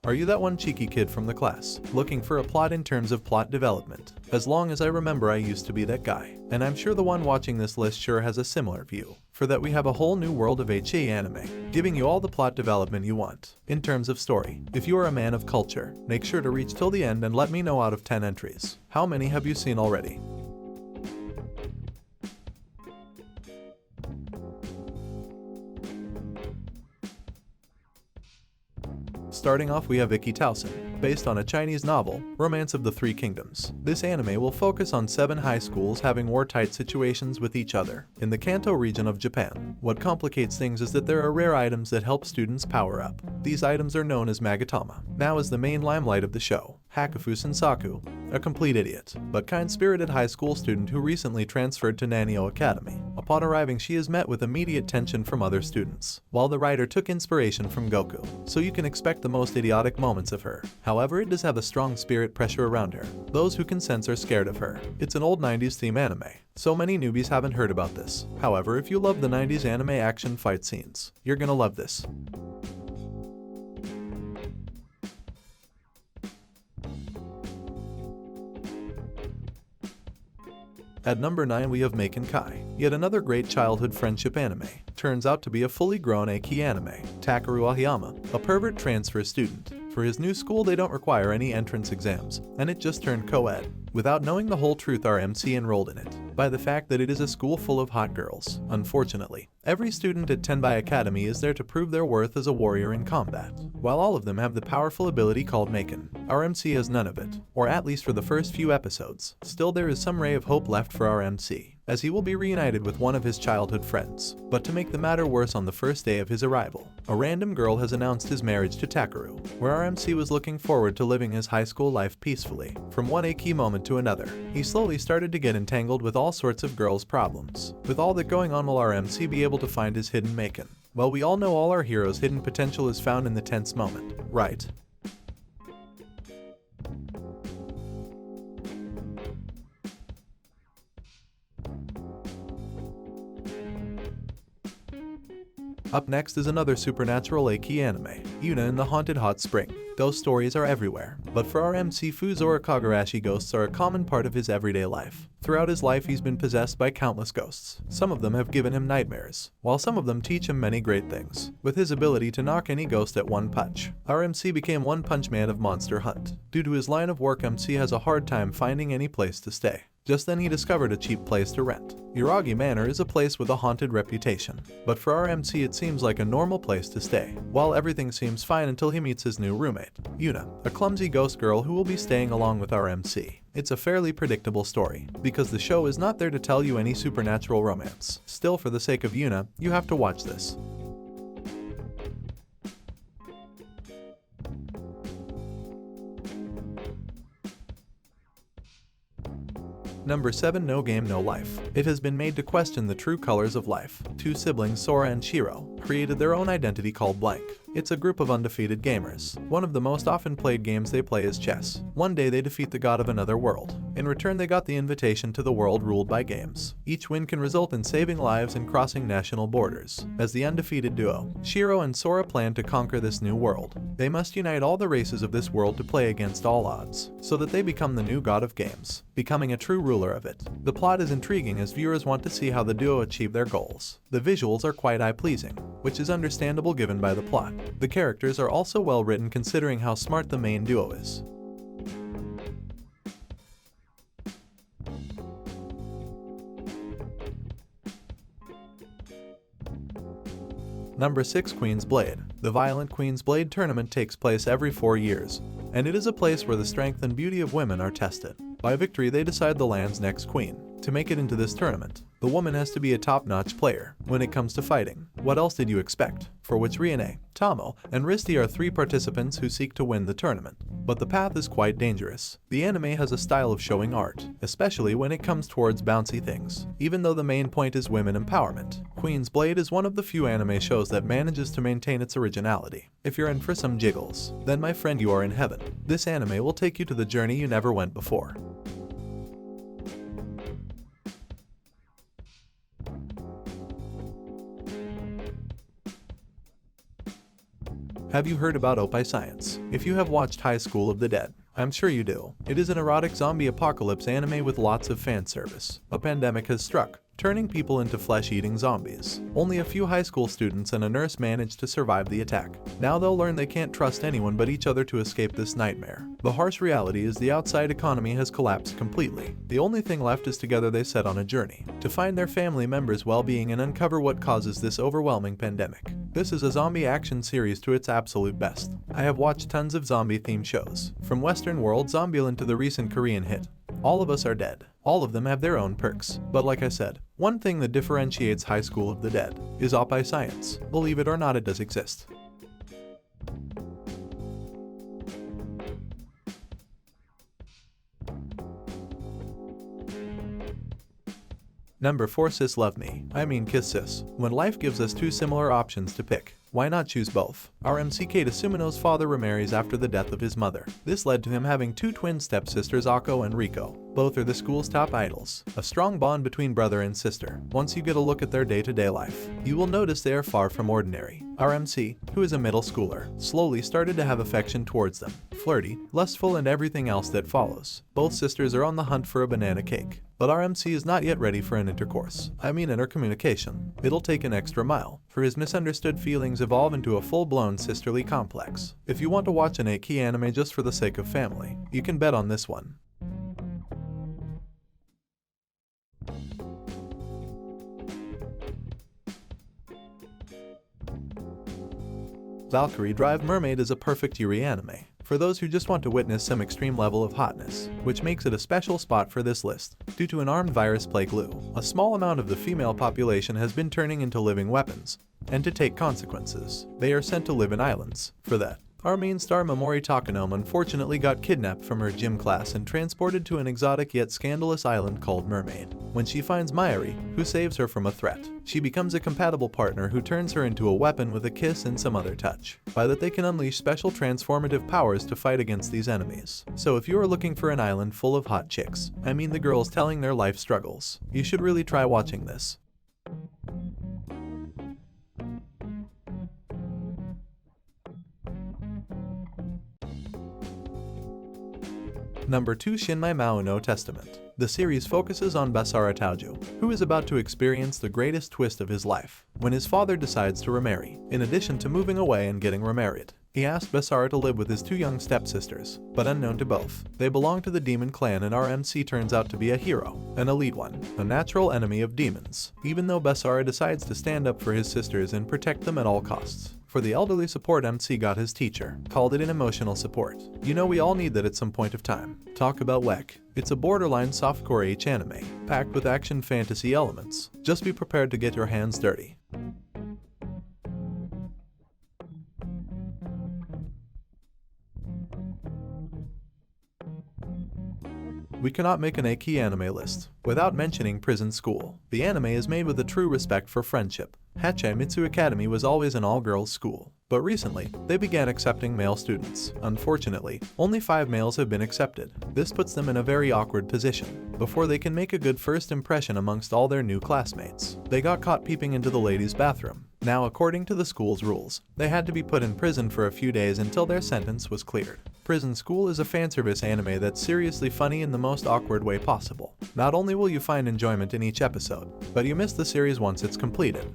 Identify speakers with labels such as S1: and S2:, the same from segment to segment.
S1: Are you that one cheeky kid from the class, looking for a plot in terms of plot development? As long as I remember, I used to be that guy. And I'm sure the one watching this list sure has a similar view. For that we have a whole new world of HE anime, giving you all the plot development you want. In terms of story, if you are a man of culture, make sure to reach till the end and let me know out of 10 entries. How many have you seen already? Starting off, we have Ecchi Tausen, based on a Chinese novel, Romance of the Three Kingdoms. This anime will focus on 7 high schools having war-tight situations with each other in the Kanto region of Japan. What complicates things is that there are rare items that help students power up. These items are known as Magatama. Now is the main limelight of the show, Hakufu Sensaku, a complete idiot, but kind-spirited high school student who recently transferred to Nanio Academy. Upon arriving, she is met with immediate tension from other students, while the writer took inspiration from Goku, so you can expect the most idiotic moments of her. However, it does have a strong spirit pressure around her. Those who can sense are scared of her. It's an old 90s theme anime. So many newbies haven't heard about this. However, if you love the 90s anime action fight scenes, you're gonna love this. At number 9, we have Maken Kai, yet another great childhood friendship anime. Turns out to be a fully grown Ecchi anime. Takeru Ahiyama, a pervert transfer student. For his new school, they don't require any entrance exams, and it just turned co-ed. Without knowing the whole truth, our MC enrolled in it, by the fact that it is a school full of hot girls. Unfortunately, every student at Tenbai Academy is there to prove their worth as a warrior in combat. While all of them have the powerful ability called Maken, our MC has none of it, or at least for the first few episodes. Still, there is some ray of hope left for our MC, as he will be reunited with one of his childhood friends. But to make the matter worse, on the first day of his arrival, a random girl has announced his marriage to Takeru, where our MC was looking forward to living his high school life peacefully. From one Ecchi moment to another, he slowly started to get entangled with all sorts of girls' problems. With all that going on, will our MC be able to find his hidden Maken? Well, we all know all our heroes' hidden potential is found in the tense moment, right? Up next is another supernatural Ecchi anime, Yuna in the Haunted Hot Spring. Those stories are everywhere, but for our MC, Fuzora Kagurashi, ghosts are a common part of his everyday life. Throughout his life, he's been possessed by countless ghosts. Some of them have given him nightmares, while some of them teach him many great things. With his ability to knock any ghost at one punch, our MC became One Punch Man of Monster Hunt. Due to his line of work, MC has a hard time finding any place to stay. Just then he discovered a cheap place to rent. Iragi Manor is a place with a haunted reputation, but for our MC it seems like a normal place to stay, while everything seems fine until he meets his new roommate, Yuna, a clumsy ghost girl who will be staying along with our MC. It's a fairly predictable story, because the show is not there to tell you any supernatural romance. Still, for the sake of Yuna, you have to watch this. Number 7, No Game No Life. It has been made to question the true colors of life. 2 siblings, Sora and Shiro, created their own identity called Blank. It's a group of undefeated gamers. One of the most often played games they play is chess. One day they defeat the god of another world. In return, they got the invitation to the world ruled by games. Each win can result in saving lives and crossing national borders. As the undefeated duo, Shiro and Sora plan to conquer this new world. They must unite all the races of this world to play against all odds, so that they become the new god of games, becoming a true ruler of it. The plot is intriguing as viewers want to see how the duo achieve their goals. The visuals are quite eye-pleasing, which is understandable given by the plot. The characters are also well written considering how smart the main duo is. Number 6, Queen's Blade. The violent Queen's Blade tournament takes place every 4 years, and it is a place where the strength and beauty of women are tested. By victory, they decide the land's next queen. To make it into this tournament, the woman has to be a top-notch player when it comes to fighting. What else did you expect? For which Rione, Tamo, and Risti are 3 participants who seek to win the tournament. But the path is quite dangerous. The anime has a style of showing art, especially when it comes towards bouncy things. Even though the main point is women empowerment, Queen's Blade is one of the few anime shows that manages to maintain its originality. If you're in for some jiggles, then my friend, you are in heaven. This anime will take you to the journey you never went before. Have you heard about Opie Science? If you have watched High School of the Dead, I'm sure you do. It is an erotic zombie apocalypse anime with lots of fan service. A pandemic has struck, turning people into flesh-eating zombies. Only a few high school students and a nurse managed to survive the attack. Now they'll learn they can't trust anyone but each other to escape this nightmare. The harsh reality is the outside economy has collapsed completely. The only thing left is together they set on a journey to find their family members' well-being and uncover what causes this overwhelming pandemic. This is a zombie action series to its absolute best. I have watched tons of zombie-themed shows, from Western world Zombieland to the recent Korean hit All of Us Are Dead. All of them have their own perks. But like I said, one thing that differentiates High School of the Dead is Opie Science. Believe it or not, it does exist. Number 4. Sis Love Me. I mean Kiss Sis. When life gives us two similar options to pick, why not choose both? Our MCK Sumino's father remarries after the death of his mother. This led to him having two twin stepsisters, Ako and Riko. Both are the school's top idols. A strong bond between brother and sister. Once you get a look at their day-to-day life, you will notice they are far from ordinary. Our MC, who is a middle schooler, slowly started to have affection towards them. Flirty, lustful, and everything else that follows. Both sisters are on the hunt for a banana cake. But our MC is not yet ready for an intercourse. I mean intercommunication. It'll take an extra mile for his misunderstood feelings evolve into a full-blown sisterly complex. If you want to watch an Ecchi anime just for the sake of family, you can bet on this one. Valkyrie Drive Mermaid is a perfect Yuri anime for those who just want to witness some extreme level of hotness, which makes it a special spot for this list. Due to an armed virus plague Lu, a small amount of the female population has been turning into living weapons, and to take consequences, they are sent to live in islands. For that, our main star Momori Takanome unfortunately got kidnapped from her gym class and transported to an exotic yet scandalous island called Mermaid. When she finds Mayuri, who saves her from a threat, she becomes a compatible partner who turns her into a weapon with a kiss and some other touch. By that they can unleash special transformative powers to fight against these enemies. So if you are looking for an island full of hot chicks, I mean the girls telling their life struggles, you should really try watching this. Number 2. Shinmai Mao no Testament. The series focuses on Basara Taoju, who is about to experience the greatest twist of his life, when his father decides to remarry. In addition to moving away and getting remarried, he asked Basara to live with his two young stepsisters, but unknown to both, they belong to the demon clan and our MC turns out to be a hero, an elite one, a natural enemy of demons, even though Basara decides to stand up for his sisters and protect them at all costs. For the elderly support, MC got his teacher, called it an emotional support. You know we all need that at some point of time. Talk about WEC. It's a borderline softcore H anime, packed with action fantasy elements. Just be prepared to get your hands dirty. We cannot make an Ecchi anime list without mentioning Prison School. The anime is made with a true respect for friendship. Hachimitsu Academy was always an all-girls school, but recently, they began accepting male students. Unfortunately, only 5 males have been accepted. This puts them in a very awkward position. Before they can make a good first impression amongst all their new classmates, they got caught peeping into the ladies' bathroom. Now, according to the school's rules, they had to be put in prison for a few days until their sentence was cleared. Prison School is a fanservice anime that's seriously funny in the most awkward way possible. Not only will you find enjoyment in each episode, but you miss the series once it's completed.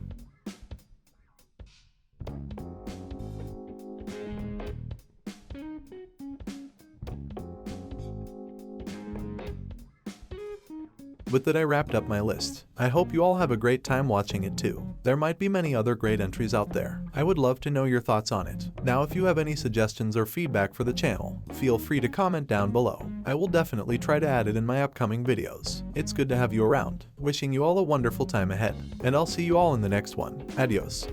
S1: With that, I wrapped up my list. I hope you all have a great time watching it too. There might be many other great entries out there. I would love to know your thoughts on it. Now, if you have any suggestions or feedback for the channel, feel free to comment down below. I will definitely try to add it in my upcoming videos. It's good to have you around. Wishing you all a wonderful time ahead, and I'll see you all in the next one. Adios.